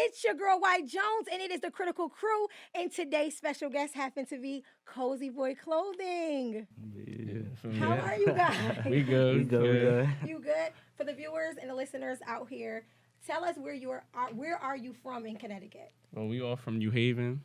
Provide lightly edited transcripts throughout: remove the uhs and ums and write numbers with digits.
It's your girl White Jones, and it is the Critical Crew. And today's special guest happened to be Cozy Boy Clothing. How are you guys? We good. We good. You good? For the viewers and the listeners out here, tell us where where are you from in Connecticut? Well, we all from New Haven.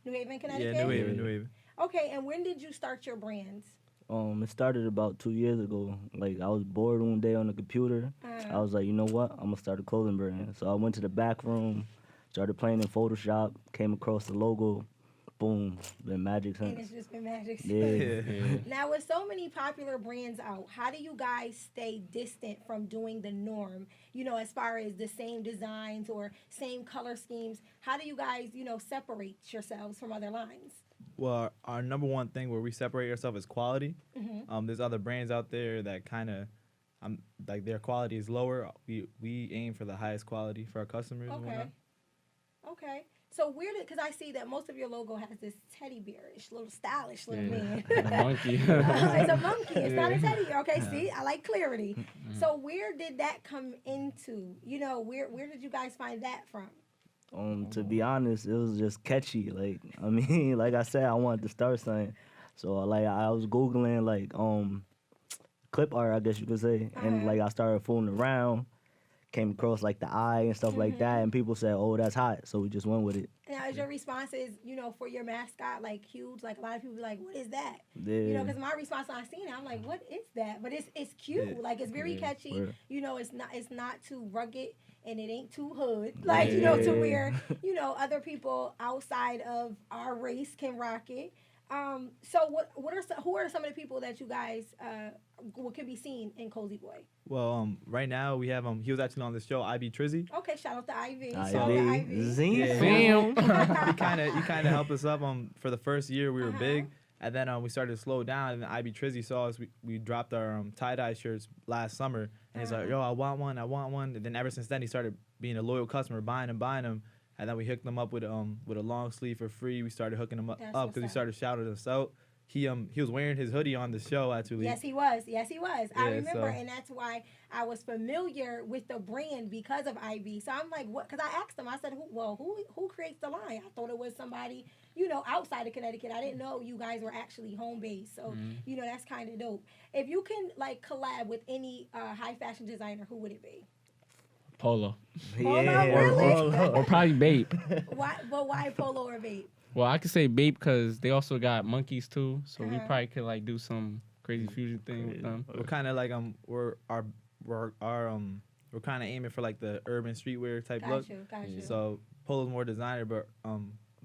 New Haven, Connecticut. Yeah, New Haven, New Haven. Okay, and when did you start your brands? It started about 2 years ago. Like, I was bored one day on the computer. I was like, you know what? I'm gonna start a clothing brand. So I went to the back room, started playing in Photoshop, came across the logo, boom, been magic since. And it's just been magic. Yeah. Now, with so many popular brands out, how do you guys stay distant from doing the norm? You know, as far as the same designs or same color schemes, how do you guys, separate yourselves from other lines? Well, our number one thing where we separate ourselves is quality. There's other brands out there that kind of, like their quality is lower. We aim for the highest quality for our customers. And whatnot. Okay. So where did, because I see that most of your logo has this teddy bearish, little stylish little man. A monkey. It's a monkey. It's not a teddy bear. Okay, see, I like clarity. So where did that come into? Where did you guys find that from? To be honest, it was just catchy. Like, I mean, like I said, I wanted to start something. So, like, I was Googling, like, clip art, I guess you could say. And, like, I started fooling around, came across, like, the eye and stuff like that. And people said, oh, that's hot. So we just went with it. Now, is your responses, for your mascot, like, huge? Like, a lot of people be like, what is that? Yeah. Because my response when I seen it, I'm like, what is that? But it's cute. Yeah. Like, it's very catchy. Word. It's not too rugged. And it ain't too hood, like, to where, other people outside of our race can rock it. So who are some of the people that you guys can be seen in Cozy Boy? Well, right now we have he was actually on the show IB Trizzy. Okay, shout out to Ivy. Zing. Yeah. Bam. He kind of helped us up. For the first year we were big, and then we started to slow down. And IB Trizzy saw us. We dropped our tie-dye shirts last summer, and he's like, "Yo, I want one. And then ever since then, he started being a loyal customer, buying them. And then we hooked them up with a long sleeve for free. We started hooking them up because we started shouting us out. He was wearing his hoodie on the show actually. Yes, he was. I remember, so. and that's why I was familiar with the brand because of Ivy. So I'm like, what? Because I asked him. I said, who creates the line? I thought it was somebody, outside of Connecticut. I didn't know you guys were actually home based. So that's kind of dope. If you can collab with any high fashion designer, who would it be? Polo. Yeah. Really? Or probably Bape. Why? But why Polo or Bape? Well, I could say Bape because they also got monkeys too. So we probably could do some crazy fusion thing with them. We're kind of like we're kind of aiming for like the urban streetwear type look. Got you. So Polo's more designer, but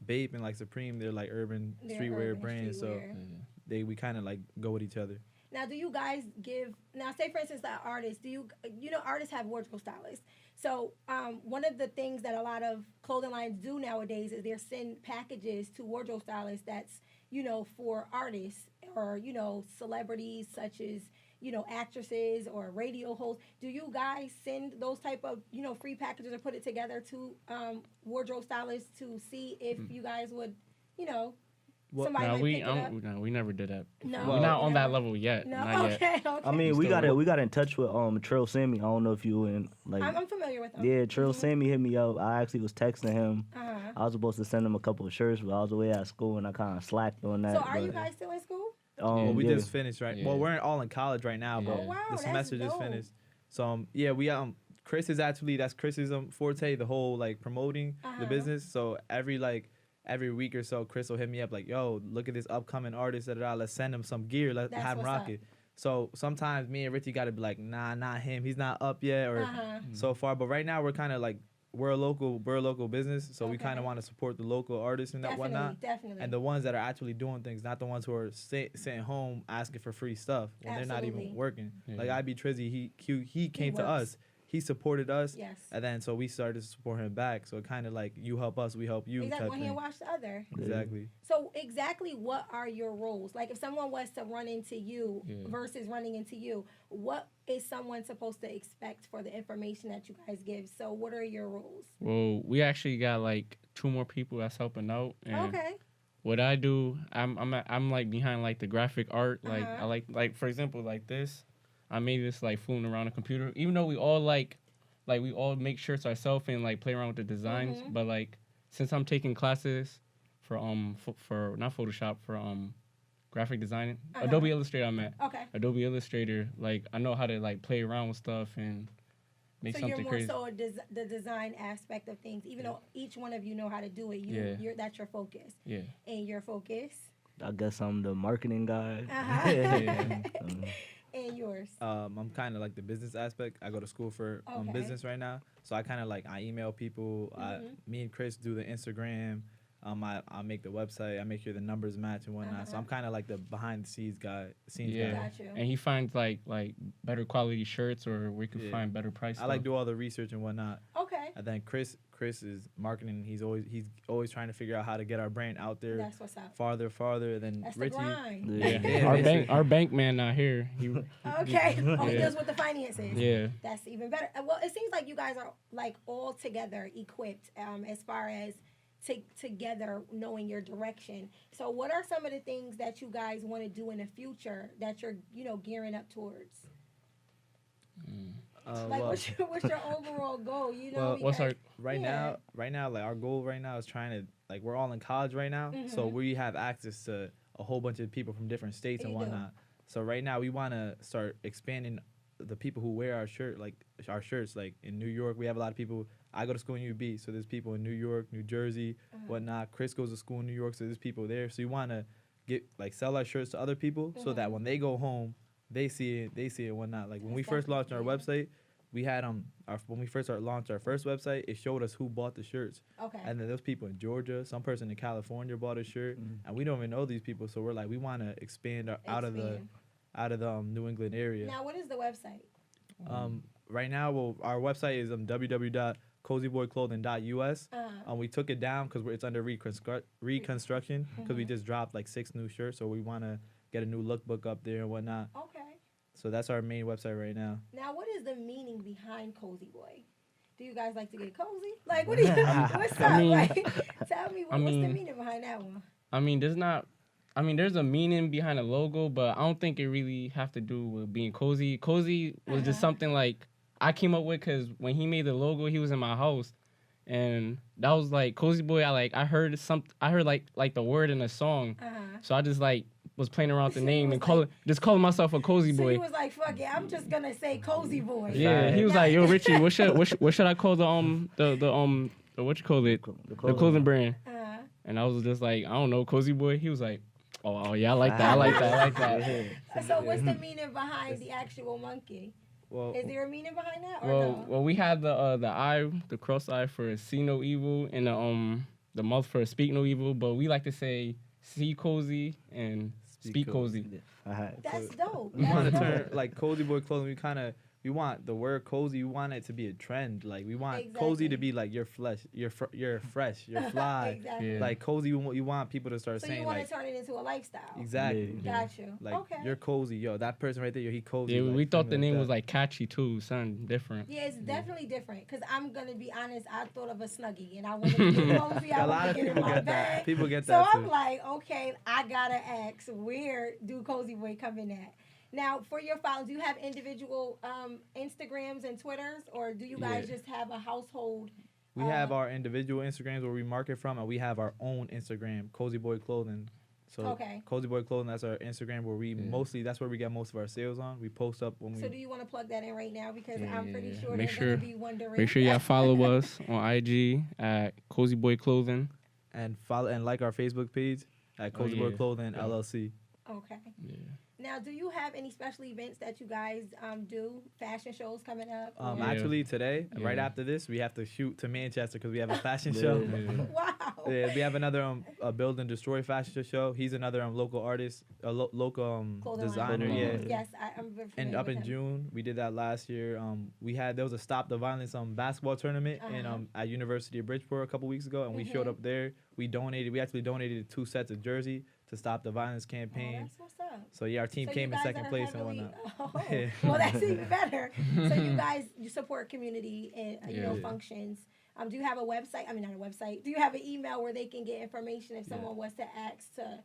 Bape and Supreme, they're like urban streetwear brands. So we kind of go with each other. Now, do you guys say for instance that artists, artists have wardrobe stylists. So one of the things that a lot of clothing lines do nowadays is they send packages to wardrobe stylists that's, for artists or, celebrities such as, actresses or radio hosts. Do you guys send those type of, free packages or put it together to wardrobe stylists to see if you guys would, somebody might pick it up? We never did that. No, we're not on that level yet. No, Not okay. I mean, we got in touch with Trill Sammy. I don't know if you in I'm familiar with him. Yeah, Trill Sammy hit me up. I actually was texting him. Uh-huh. I was supposed to send him a couple of shirts, but I was away at school and I kind of slacked on that. So are you guys still in school? Well, we just finished, right? Yeah. Well, we're all in college right now, but Oh, wow, the semester that's just dope. finished. So Chris is that's Chris's forte, the whole promoting the business. So every week or so, Chris will hit me up like, yo, look at this upcoming artist, let's send him some gear, let's That's have him what's rock up. it. So sometimes me and Richie got to be like, nah, not him, he's not up yet or so far. But right now we're kind of we're a local business, so we kind of want to support the local artists and whatnot. Definitely. And the ones that are actually doing things, not the ones who are sitting home asking for free stuff when they're not Absolutely. even working. Yeah. Like IB Trizzy, he came to works. us. He supported us, Yes. and then so we started to support him back. So it kind of you help us, we help you Exactly. type One hand thing. wash the other. Exactly. So exactly what are your roles? Like if someone was to run into you versus running into you, what is someone supposed to expect for the information that you guys give? So what are your roles? Well, we actually got 2 more people that's helping out. And Okay. what I do, I'm behind the graphic art. Uh-huh. I for example this. I made this fooling around the computer. Even though we all like we all make shirts ourselves and like play around with the designs. Mhm. But like since I'm taking classes for for not Photoshop, for graphic designing, Uh-huh. Adobe Illustrator, I'm at Okay. Adobe Illustrator. Like I know how to like play around with stuff and make So you're something more crazy. so the design aspect of things, even though each one of you know how to do it. Yeah. That's your focus. Yeah. And your focus, I guess I'm the marketing guy. Uh-huh. Yeah. and yours. I'm kind of like the business aspect. I go to school for Okay. business right now, so I kind of like I email people. Mhm. Me and Chris do the Instagram. I make the website. I make sure the numbers match and whatnot. So Uh-huh. I'm kind of like the behind the scenes guy. Yeah. Guy. Got you. And he finds like better quality shirts, or we could Yeah. find better price. I like stuff. do all the research and whatnot. Okay. And then Chris is marketing. He's always trying to figure out how to get our brand out there That's what's up. farther. Then That's the Richie. grind. Yeah. Yeah, our basically. bank man not here. He Okay. Oh, he Yeah. deals with the finances. yeah. That's even better. Well, it seems like you guys are like all together equipped as far as together knowing your direction. So what are some of the things that you guys want to do in the future that you're, gearing up towards? Like Well, what's your overall goal? Well, What's our because- right Yeah. now, like our goal right now is trying to like we're all in college right now, so Mhm. we have access to a whole bunch of people from different states and You do. whatnot. So right now we want to start expanding the people who wear our shirts. Like in New York, we have a lot of people. I go to school in UB, so there's people in New York, New Jersey, whatnot. Chris goes to school in New York, so there's people there. So we want to sell our shirts to other people so that when they go home, they see it and whatnot. Like when we first launched our website, we had when we first launched our first website, it showed us who bought the shirts. Okay. And then there's people in Georgia, some person in California bought a shirt, and we don't even know these people. So we're like, we want to expand out of the New England area. Now, what is the website? Right now, our website is www.cozyboyclothing.us. We took it down because it's under reconstruction because we just dropped like 6 new shirts, so we want to get a new lookbook up there and whatnot. Okay. So that's our main website right now. Now, what is the meaning behind Cozy Boy? Do you guys like to get cozy? Like, what do you? What's up? mean- Like, tell me what's the mean- meaning behind that one? there's a meaning behind the logo, but I don't think it really have to do with being cozy. Cozy was just something like I came up with because when he made the logo, he was in my house, and that was like Cozy Boy. I heard like the word in a song, so I just like was playing around with the So name you and was calling myself a Cozy So Boy. he was like, "Fuck it, I'm just gonna say Cozy Boy." Yeah, he was like, "Yo, Richie, what should I call the what you call it, the clothing brand?" And I was just like, "I don't know, Cozy Boy." He was like, "Oh yeah, I like that. I like that. I like that." So what's the meaning behind the actual monkey? Well, Is there a meaning behind that or Well, no? well, we had the eye, the cross eye for see no evil, and the mouth for speak no evil. But we like to say see cozy and speak cozy. That's dope. we want to That's turn dope. like Cozy Boy clothing. We want the word cozy. We want it to be a trend. Like we want cozy to Exactly. be like you're fresh, you're fresh, you're fly. Exactly. Yeah. Like cozy, you want people to start So saying you want like to turn it into a lifestyle. exactly. Got you. Like Okay. you're cozy, yo. That person right there, yo, he cozy. Yeah, like, we thought the something name that. was like catchy too, something different. Yeah, it's definitely different. Cause I'm gonna be honest, I thought of a Snuggie, and I wanted to be cozy. I A lot wanted of to get in people my get bag. that. People get So that I'm too. like, okay, I gotta ask, where do Cozy Boy come in at? Now, for your followers, do you have individual Instagrams and Twitters, or do you guys Yeah. just have a household? We have our individual Instagrams where we market from, and we have our own Instagram, Cozy Boy Clothing. So Okay. Cozy Boy Clothing, that's our Instagram where we that's where we get most of our sales on. We post up when we So do you want to plug that in right now? Because Yeah, I'm pretty yeah. sure Make they're sure- gonna be wondering. Make sure y'all follow us on IG at Cozy Boy Clothing. and follow and like our Facebook page at Cozy Boy yeah. Clothing Yeah. LLC. Okay. Yeah. Now, do you have any special events that you guys do? Fashion shows coming up? or- Yeah. Actually, today, right Yeah. after this, we have to shoot to Manchester because we have a fashion Yeah. show. Yeah. Wow. Yeah, we have another a Build and Destroy fashion show. He's another local artist, a local Clothing line. designer. Mhm. Yeah. Yes, I'm very And familiar up with in him. June, we did that last year. There was a Stop the Violence basketball tournament in Uh-huh. at University of Bridgeport a couple weeks ago, and we showed Mhm. up there. We actually donated 2 sets of jersey to Stop the Violence Oh, campaign. that's what's up. So yeah, our team So came you in guys second are place and heavily- whatnot. Oh, Yeah. well, that's even better. So you support community and Yeah. functions. Do you have a website? I mean, not a website. Do you have an email where they can get information if someone was to ask to,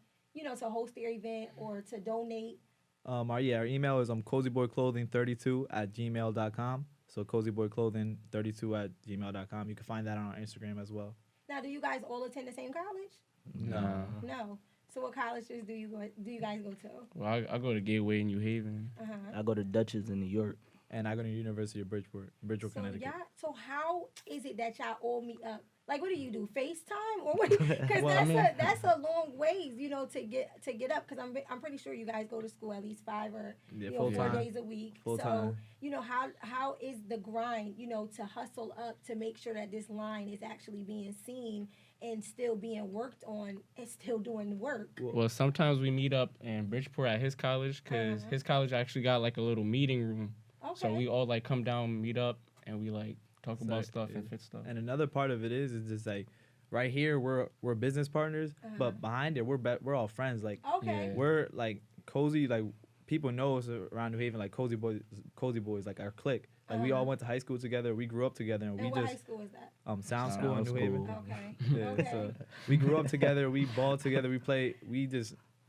to host their event or to donate? Our email is cozyboyclothing32@gmail.com. So Cozy Boy Clothing 32@gmail.com. You can find that on our Instagram as well. Now, do you guys all attend the same college? Nah. No. So what colleges do you guys go to? Well, I go to Gateway in New Haven. I go to Dutchess in New York. And I go to University of Bridgeport, Connecticut. So how is it that y'all all meet up? Like, what do you do? FaceTime or what? Because Well, that's a long ways, to get up. Because I'm pretty sure you guys go to school at least 5 or Yeah, 4 full-time. days a week. Full-time. So how is the grind? To hustle up to make sure that this line is actually being seen and still being worked on and still doing the work. Well, sometimes we meet up in Bridgeport at his college because his college actually got like a little meeting room. Okay. So we all like come down, meet up, and we like talk about So, stuff yeah. and fit stuff. And another part of it is just like right here we're business partners, but behind it we're all friends. Like Okay. Yeah. we're like cozy. Like people know us around New Haven. Like cozy boys, like our clique. Like we all went to high school together. We grew up together, and we And what high just school is that? sound school in Sound New Haven. school. Okay. Yeah, Okay. so we grew up together. We balled together.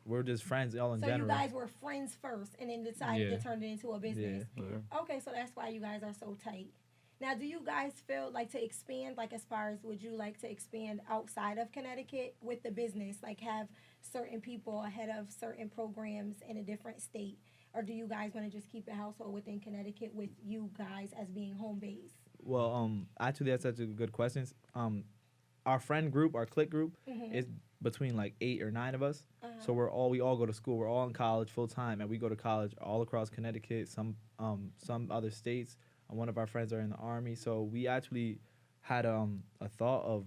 We're just friends all in So general. you guys were friends first, and then decided Yeah. to turn it into a business. Okay, so that's why you guys are so tight. Now, do you guys feel like to expand, like as far as would you like to expand outside of Connecticut with the business, like have certain people ahead of certain programs in a different state? Or do you guys want to just keep a household within Connecticut with you guys as being home base? Well, actually, that's such a good question. Our friend group, our clique group, is between like 8 or 9 of us. So we all go to school. We're all in college full time, and we go to college all across Connecticut. Some other states. One of our friends are in the Army, so we actually had a thought of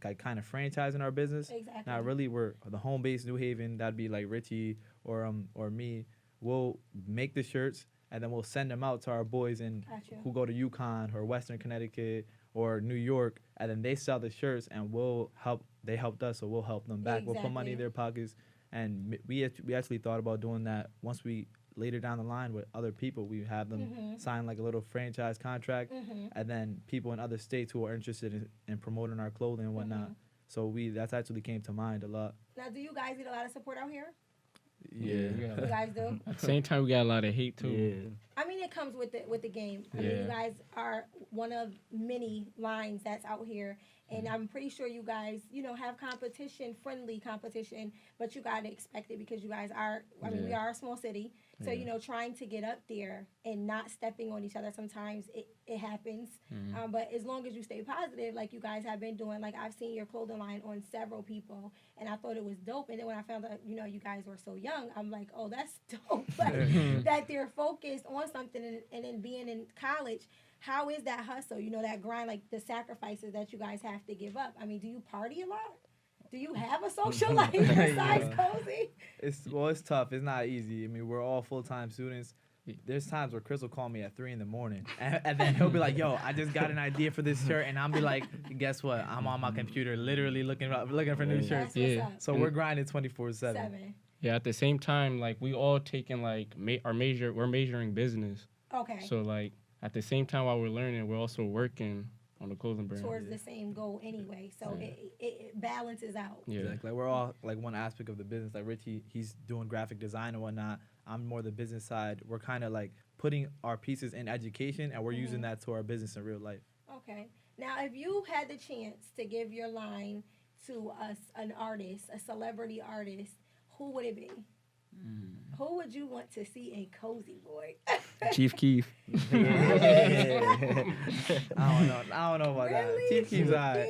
like kind of franchising our business. Exactly. Now, really, we're the home base New Haven. That'd be like Richie or me. We'll make the shirts and then we'll send them out to our boys Gotcha. who go to Yukon or Western Connecticut or New York, and then they sell the shirts and we'll help. They helped us, so we'll help them back. We'll put money in Exactly. their pockets, and we actually thought about doing that once we later down the line with other people. We have them sign like a little franchise contract, and then people in other states who are interested in promoting our clothing and whatnot. So that's actually came to mind a lot. Now, do you guys get a lot of support out here? Yeah. You guys do? At the same time, we got a lot of hate too. Yeah. I mean, it comes with the game. I mean, Yeah. you guys are one of many lines that's out here, and I'm pretty sure you guys, have competition, friendly competition, but you gotta expect it because you guys are. I mean, we Yeah. are a small city, so trying to get up there and not stepping on each other. Sometimes it happens, but as long as you stay positive, like you guys have been doing, like I've seen your clothing line on several people, and I thought it was dope. And then when I found out, you guys were so young, I'm like, oh, that's dope. Like, that they're focused on something, and then being in college. How is that hustle? That grind, like the sacrifices that you guys have to give up. I mean, do you party a lot? Do you have a social life besides Cozy? It's tough. It's not easy. I mean, we're all full-time students. There's times where Chris will call me at 3 a.m. and then he'll be like, "Yo, I just got an idea for this shirt," and I'll be like, "Guess what? I'm on my computer, literally looking for new shirts." That's what's Yeah. up. So we're grinding 24/7. 7. Yeah. At the same time, like we all taking like we're majoring business. Okay. So like at the same time while we're learning, we're also working on the clothing brand. Towards the same goal anyway, so it balances out. Yeah. Like we're all like one aspect of the business. Like Richie, he's doing graphic design and whatnot. I'm more the business side. We're kind of like putting our pieces in education, and we're using that to our business in real life. Okay. Now, if you had the chance to give your line to an artist, a celebrity artist, who would it be? Who would you want to see in Cozy Boy? Chief Keef. I don't know about that. Really? Chief Keef's alright.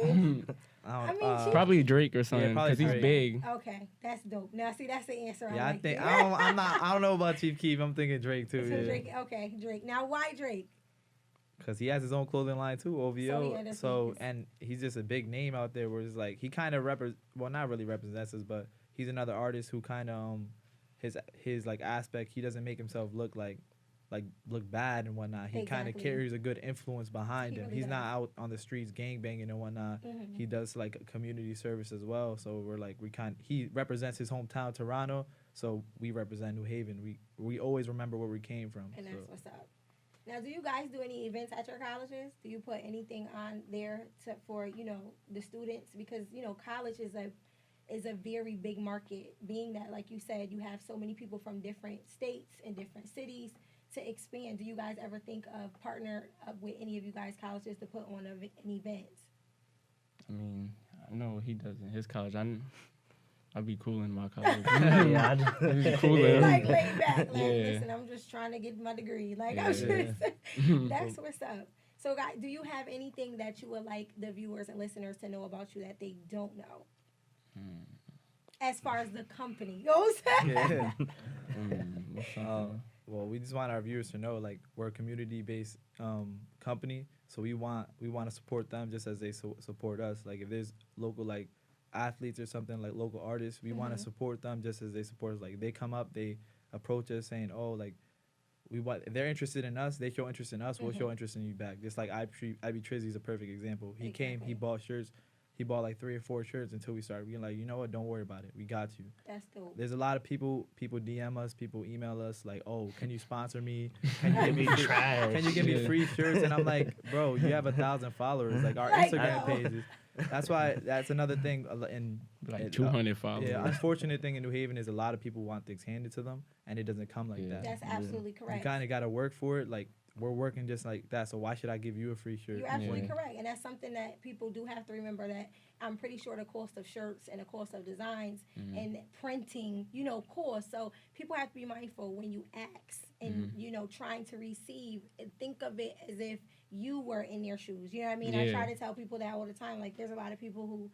I mean, Chief- Probably Drake or something probably because he's Drake. big. Okay, that's dope. Now, see, that's the answer. Yeah, I I like think there. I don't know about Chief Keef. I'm thinking Drake too. So Yeah, Drake, okay, Drake. Now, why Drake? because he has his own clothing line too, OVO. that's So what and he's just a big name out there. Where it's like he kind of not really represents us, but he's another artist who kind of his like aspect. He doesn't make himself look look bad and whatnot. He kind of Exactly. carries a good influence behind He him. really He's does. not out on the streets gang banging and whatnot. He does like a community service as well. So we're like he represents his hometown Toronto. So we represent New Haven. We always remember where we came from. And so. that's what's up. Now, do you guys do any events at your colleges? Do you put anything on there for the students? Because college is a very big market. Being that, like you said, you have so many people from different states and different cities. to expand, do you guys ever think of partner up with any of you guys colleges to put on an event? I mean, I know he does in his college. I'd be cool in my college. Yeah, I just- It'd be cooler. Like laid back, like Yeah. listen, I'm just trying to get my degree. Like I'm just, that's what's up. So, guys, do you have anything that you would like the viewers and listeners to know about you that they don't know? As far as the company goes. Yeah. What's something? Well, we just want our viewers to know, like, we're a community-based company, so we want to support them just as they support us. Like, if there's local, like, athletes or something, like local artists, we want to support them just as they support us. Like, they come up, they approach us saying, oh, like, if they're interested in us, they show interest in us, we'll show interest in you back. Just like IB Trizzy is a perfect example. He came, he bought shirts. He bought like 3 or 4 shirts until we started being like, you know what, don't worry about it. We got you. That's dope. There's a lot of people DM us, people email us like, oh, can you sponsor me? Can you give me trash. Can you give me free shirts? And I'm like, bro, you have 1,000 followers. Like our Like, Instagram no. pages. That's another thing. In Like 200 followers. yeah, unfortunate thing in New Haven is a lot of people want things handed to them, and it doesn't come like Yeah. that. That's absolutely You correct. kind of got to work for it. Like we're working just like that. So why should I give you a free shirt? You're absolutely Yeah. correct. And that's something that people do have to remember, that I'm pretty sure the cost of shirts and the cost of designs and printing, cost. So people have to be mindful when you ask and, trying to receive, and think of it as if you were in their shoes. You know what I mean? I Yeah. try to tell people that all the time. Like, there's a lot of people who,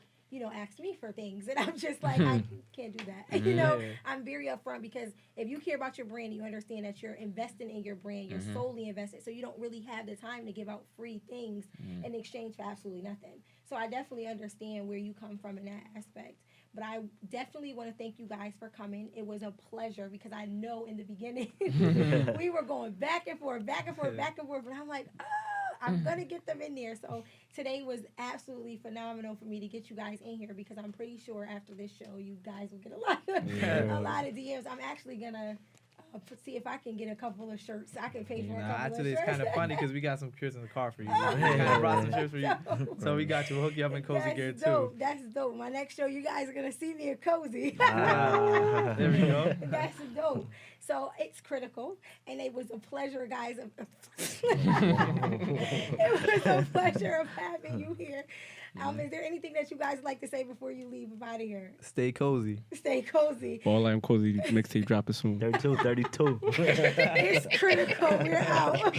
ask me for things, and I'm just like, I can't do that. Yeah. I'm very upfront, because if you care about your brand, you understand that you're investing in your brand. You're solely invested, so you don't really have the time to give out free things in exchange for absolutely nothing. So I definitely understand where you come from in that aspect. But I definitely want to thank you guys for coming. It was a pleasure, because I know in the beginning we were going back and forth, back and forth, back and forth. But I'm like, I'm going to get them in there. So today was absolutely phenomenal for me to get you guys in here, because I'm pretty sure after this show, you guys will get a lot of DMs. I'm actually going to see if I can get a couple of shirts. I can pay for a couple Actually, of shirts. it's kind of funny because we got some shirts in the car for you. Oh, We kind of brought some shirts for you. dope. So we got you. We'll hook you up in cozy That's gear dope. too. That's dope. My next show, you guys are gonna see me in cozy. Ah. There we go. That's dope. So it's critical, and it was a pleasure, guys. It was a pleasure of having you here. Is there anything that you guys would like to say before you leave out of here? Stay cozy. Stay cozy. All I'm cozy mixtape dropping soon. 32. It's critical. We're out.